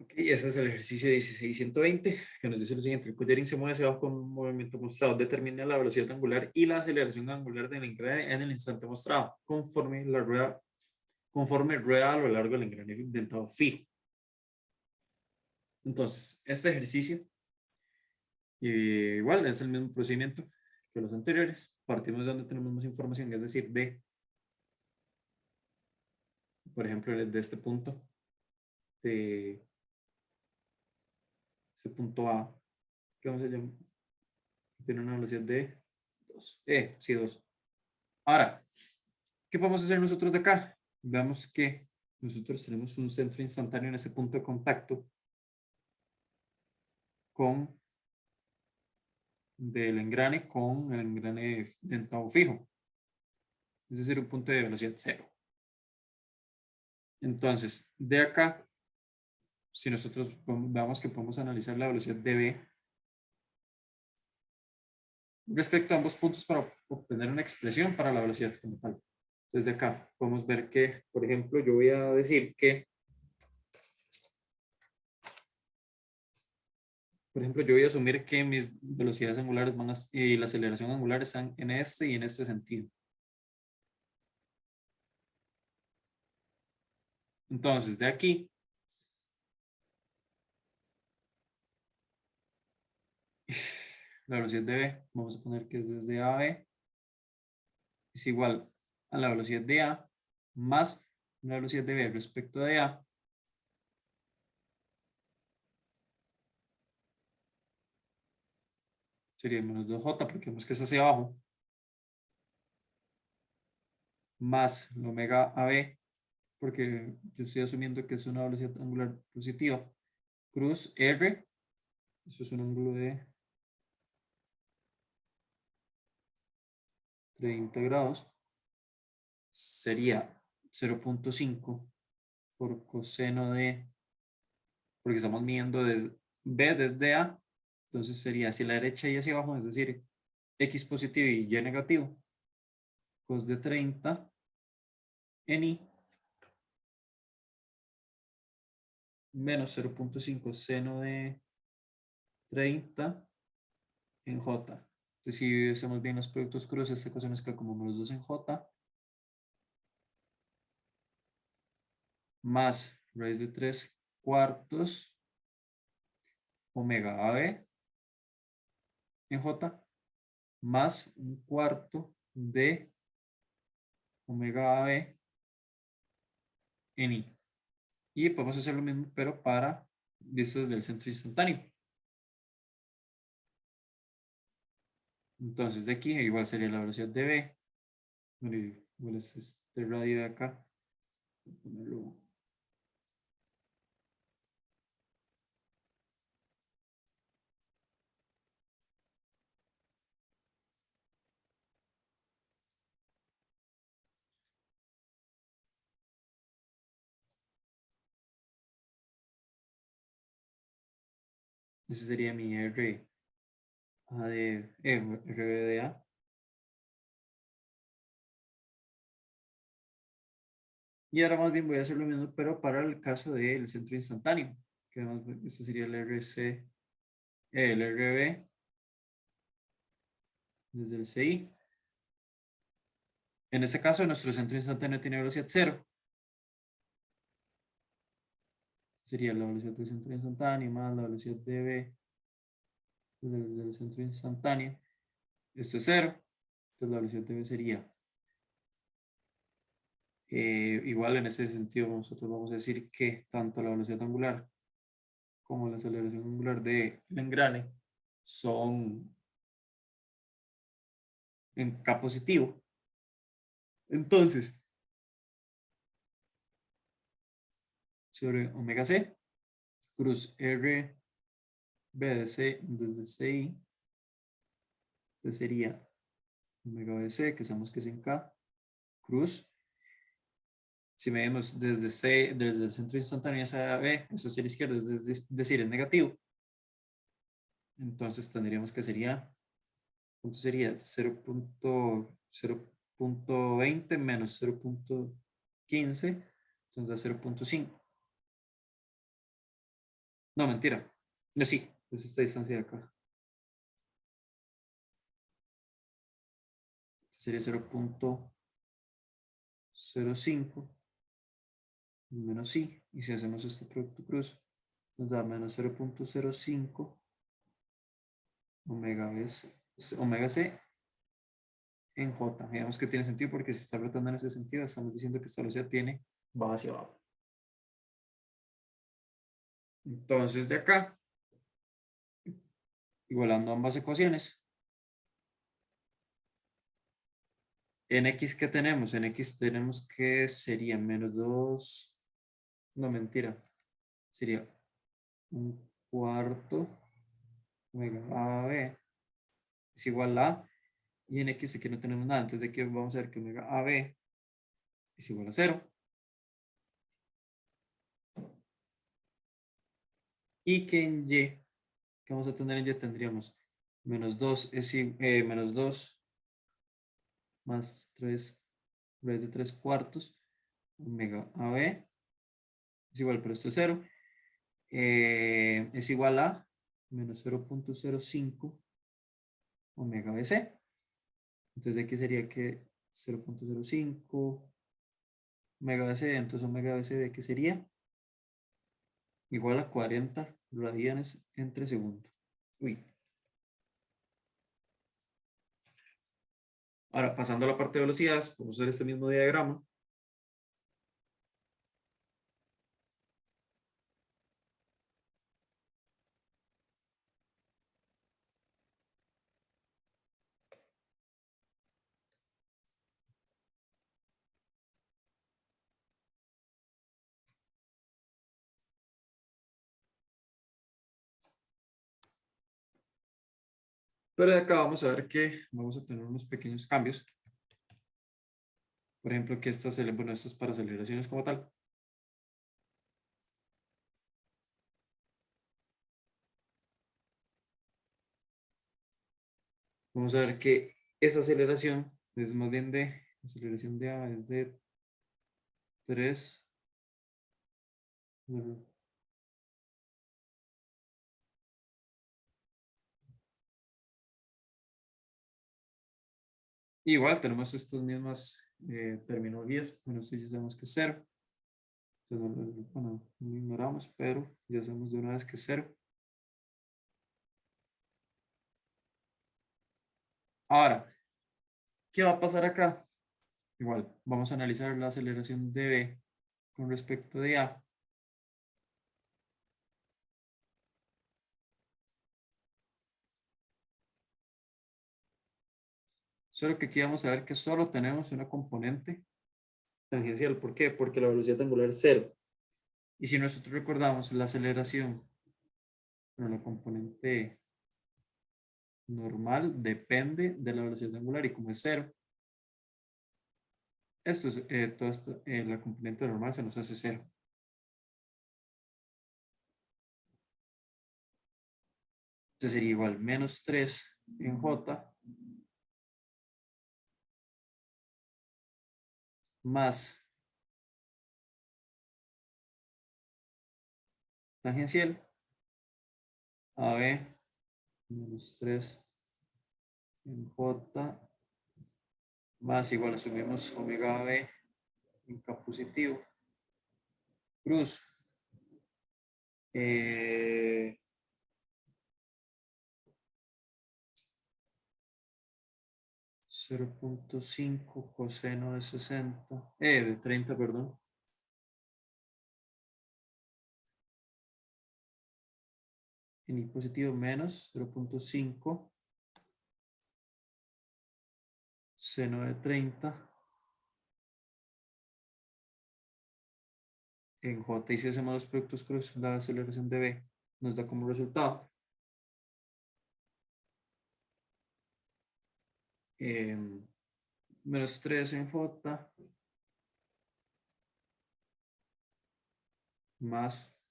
Ok, ese es el ejercicio 16.120 que nos dice lo siguiente: el collarín se mueve hacia abajo con un movimiento mostrado. Determina la velocidad angular y la aceleración angular del engrane en el instante mostrado, conforme rueda a lo largo del engrane dentado fijo. Entonces, este ejercicio igual es el mismo procedimiento que los anteriores. Partimos de donde tenemos más información, es decir, por ejemplo, de este punto, de ese punto A, que vamos a llamar, tiene una velocidad de 2. Sí, 2. Ahora, ¿qué podemos hacer nosotros de acá? Veamos que nosotros tenemos un centro instantáneo en ese punto de contacto con del engrane con el engrane dentado fijo, es decir, un punto de velocidad cero. Entonces, de acá, si nosotros veamos que podemos analizar la velocidad de B respecto a ambos puntos para obtener una expresión para la velocidad como tal. Entonces, de acá podemos ver que, por ejemplo, yo voy a decir que, por ejemplo, yo voy a asumir que mis velocidades angulares y la aceleración angular están en este y en este sentido. Entonces, de aquí, la velocidad de B, vamos a poner que es desde A a B, es igual a la velocidad de A más la velocidad de B respecto de A, sería menos 2J, porque vemos que es hacia abajo, más la omega AB, porque yo estoy asumiendo que es una velocidad angular positiva, cruz R, eso es un ángulo de 30 grados, sería 0.5 por coseno de, porque estamos midiendo de B desde A, entonces sería hacia la derecha y hacia abajo, es decir, X positivo y Y negativo, cos de 30 en I menos 0.5 seno de 30 en J. Entonces, si hacemos bien los productos cruces, esta cosa nos queda como menos 2 en J, más raíz de 3 cuartos omega AB en J, más un cuarto de omega AB en I. Y podemos hacer lo mismo, pero para visto desde el centro instantáneo. Entonces, de aquí igual sería la velocidad de B. Bueno, igual es este radio de acá. Voy a ponerlo. Ese sería mi R A de RBDA. Y ahora más bien voy a hacer lo mismo, pero para el caso del centro instantáneo, que además este sería el RC, el RB desde el CI. En este caso, nuestro centro instantáneo tiene velocidad cero. Sería la velocidad del centro instantáneo más la velocidad de B desde el centro instantáneo. Esto es cero. Entonces la velocidad de B sería igual en ese sentido. Nosotros vamos a decir que tanto la velocidad angular como la aceleración angular del engrane son en K positivo. Entonces, sobre omega C, cruz R, B de C desde CI, entonces sería omega B C, que sabemos que es en K, cruz. Si medimos desde C, desde el centro instantáneo hacia B, eso hacia la izquierda, es decir, es negativo. Entonces tendríamos que sería, ¿cuánto sería? 0.20 menos 0.15, entonces da 0.5. No, mentira. No, sí, es esta distancia de acá. Sería 0.05 menos i. Y si hacemos este producto cruz, nos da menos 0.05 omega c en j. Digamos que tiene sentido porque si está rotando en ese sentido, estamos diciendo que esta velocidad va hacia abajo. Entonces de acá, igualando ambas ecuaciones, en x que tenemos, en x tenemos que sería menos 2, no mentira, sería un cuarto omega AB es igual a, y en x aquí no tenemos nada, entonces de aquí vamos a ver que omega AB es igual a 0. Y que en y, que vamos a tener en y, tendríamos menos 2 menos 2 más 3 raíz de 3 cuartos omega AB es igual, pero esto es 0. Es igual a menos 0.05 omega BC. Entonces de aquí sería que 0.05 omega BC, entonces omega BC de aquí sería igual a 40 radianes entre segundo. Uy. Ahora, pasando a la parte de velocidades, podemos hacer este mismo diagrama. Pero de acá vamos a ver que vamos a tener unos pequeños cambios. Por ejemplo, que estas, bueno, estas para aceleraciones como tal. Vamos a ver que esa aceleración es más bien de, aceleración de A es de 3. Igual tenemos estas mismas terminologías. Bueno, sí, ya sabemos que es 0. Entonces, bueno, no ignoramos, pero ya sabemos de una vez que es 0. Ahora, ¿qué va a pasar acá? Igual, vamos a analizar la aceleración de B con respecto de A. Solo que aquí vamos a ver que solo tenemos una componente tangencial. ¿Por qué? Porque la velocidad angular es 0. Y si nosotros recordamos la aceleración, bueno, la componente normal depende de la velocidad angular y como es 0, esto es, toda la componente normal se nos hace 0. Entonces sería igual menos 3 en J más tangencial AB menos 3 en J más igual asumimos omega AB en K positivo cruz 0.5 coseno de 60, de 30, perdón. En I positivo menos 0.5 seno de 30 en J. Y si hacemos los productos cruz, la aceleración de B nos da como resultado menos 3 en J más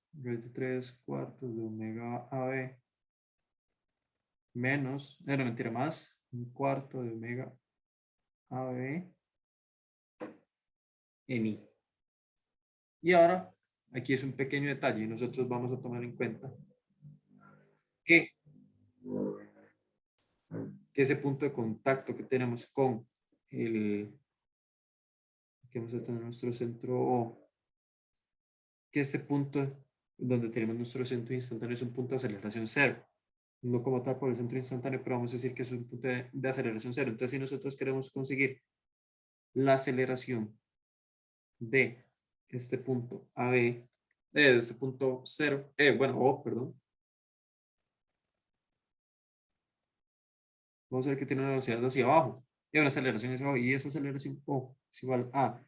3 cuartos de omega AB menos, no mentira, más un cuarto de omega AB en I. Y ahora aquí es un pequeño detalle y nosotros vamos a tomar en cuenta que, que ese punto de contacto que tenemos con el, que vamos a tener nuestro centro O, que este punto donde tenemos nuestro centro instantáneo es un punto de aceleración cero. No como tal por el centro instantáneo, pero vamos a decir que es un punto de aceleración cero. Entonces, si nosotros queremos conseguir la aceleración de este punto AB, de este punto cero, bueno, O, perdón, vamos a ver que tiene una velocidad hacia abajo y una aceleración hacia abajo, y esa aceleración O es igual a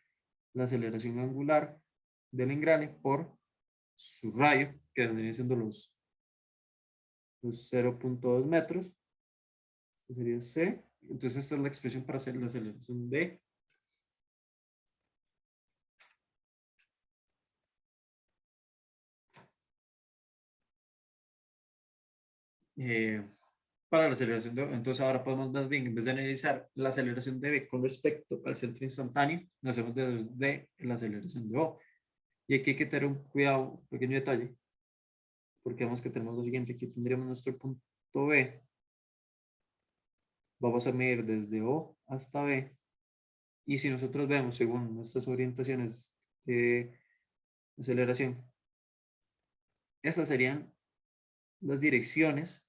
la aceleración angular del engrane por su radio, que vendrían siendo los 0.2 metros. Esto sería C. Entonces esta es la expresión para hacer la aceleración de eh, para la aceleración de O. Entonces ahora podemos más bien, en vez de analizar la aceleración de B con respecto al centro instantáneo, nos hacemos de la aceleración de O. Y aquí hay que tener un cuidado, un pequeño detalle, porque vemos que tenemos lo siguiente, aquí tendríamos nuestro punto B, vamos a medir desde O hasta B, y si nosotros vemos según nuestras orientaciones de aceleración, estas serían las direcciones.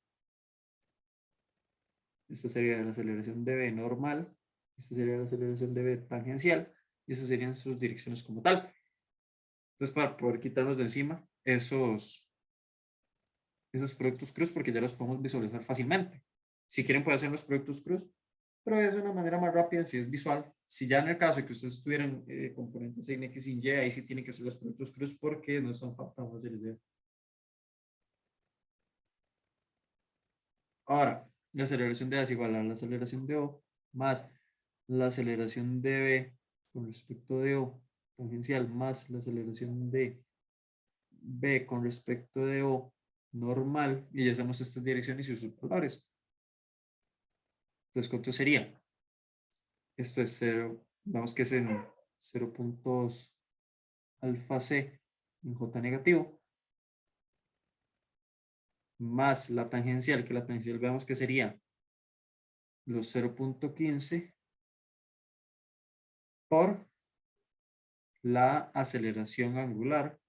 Esta sería la aceleración de B normal, esta sería la aceleración de B tangencial, y esas serían sus direcciones como tal. Entonces, para poder quitarnos de encima esos productos cruz, porque ya los podemos visualizar fácilmente. Si quieren, pueden hacer los productos cruz, pero es una manera más rápida si es visual. Si ya en el caso de que ustedes tuvieran componentes en X y Y, ahí sí tienen que hacer los productos cruz porque no son tan fáciles de ver. Ahora, la aceleración de A es igual a la aceleración de O más la aceleración de B con respecto de O tangencial más la aceleración de B con respecto de O normal, y ya sabemos estas direcciones y sus valores. Entonces, ¿cuánto sería? Esto es 0, vamos que es en 0 puntos alfa C en J negativo, más la tangencial, que la tangencial veamos que sería los 0.15 por la aceleración angular,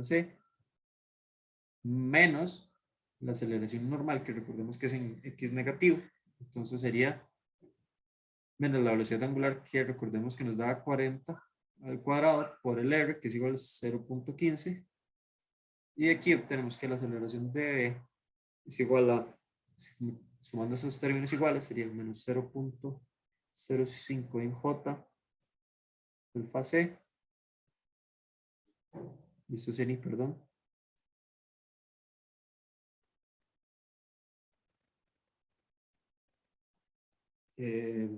C, menos la aceleración normal, que recordemos que es en X negativo. Entonces sería menos la velocidad angular, que recordemos que nos da 40 al cuadrado por el R, que es igual a 0.15. Y aquí obtenemos que la aceleración de V es igual a, sumando esos términos iguales, sería menos 0.05 en J alfa C. Y esto sería, perdón. Eh,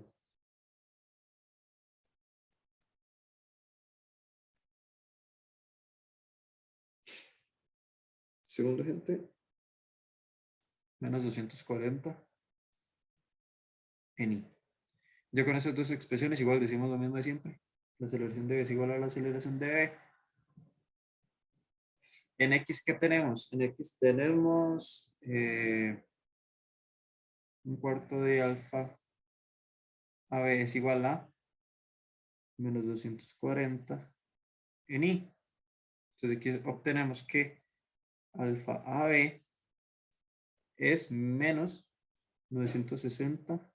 segundo, gente. Menos 240 en I. Ya con esas dos expresiones igual decimos lo mismo de siempre. La aceleración de V es igual a la aceleración de V. En X, ¿qué tenemos? En X tenemos un cuarto de alfa a B es igual a menos 240 en I. Entonces aquí obtenemos que alfa a B es menos 960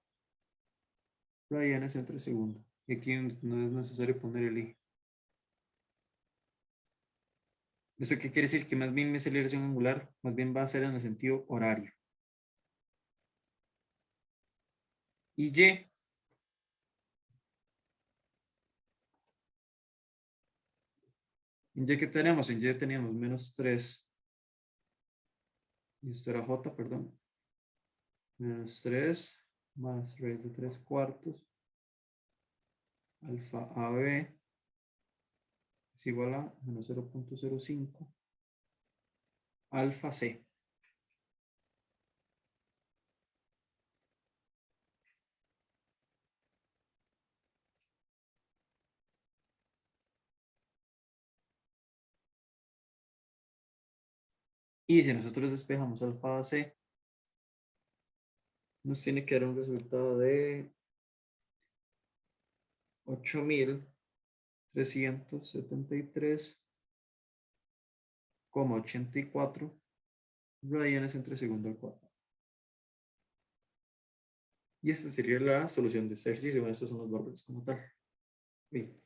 radianes entre segundo. Y aquí no es necesario poner el I. ¿Eso qué quiere decir? Que más bien mi aceleración angular más bien va a ser en el sentido horario. Y Y, en Y que tenemos, en Y teníamos menos 3, y esto era J, perdón, menos 3 más raíz de 3 cuartos, alfa AB es igual a menos 0.05, alfa C. Y si nosotros despejamos alfa a c, nos tiene que dar un resultado de 8373,84 radianes entre segundo al cuadrado. Y esta sería la solución de este ejercicio. Estos son los valores como tal. Bien.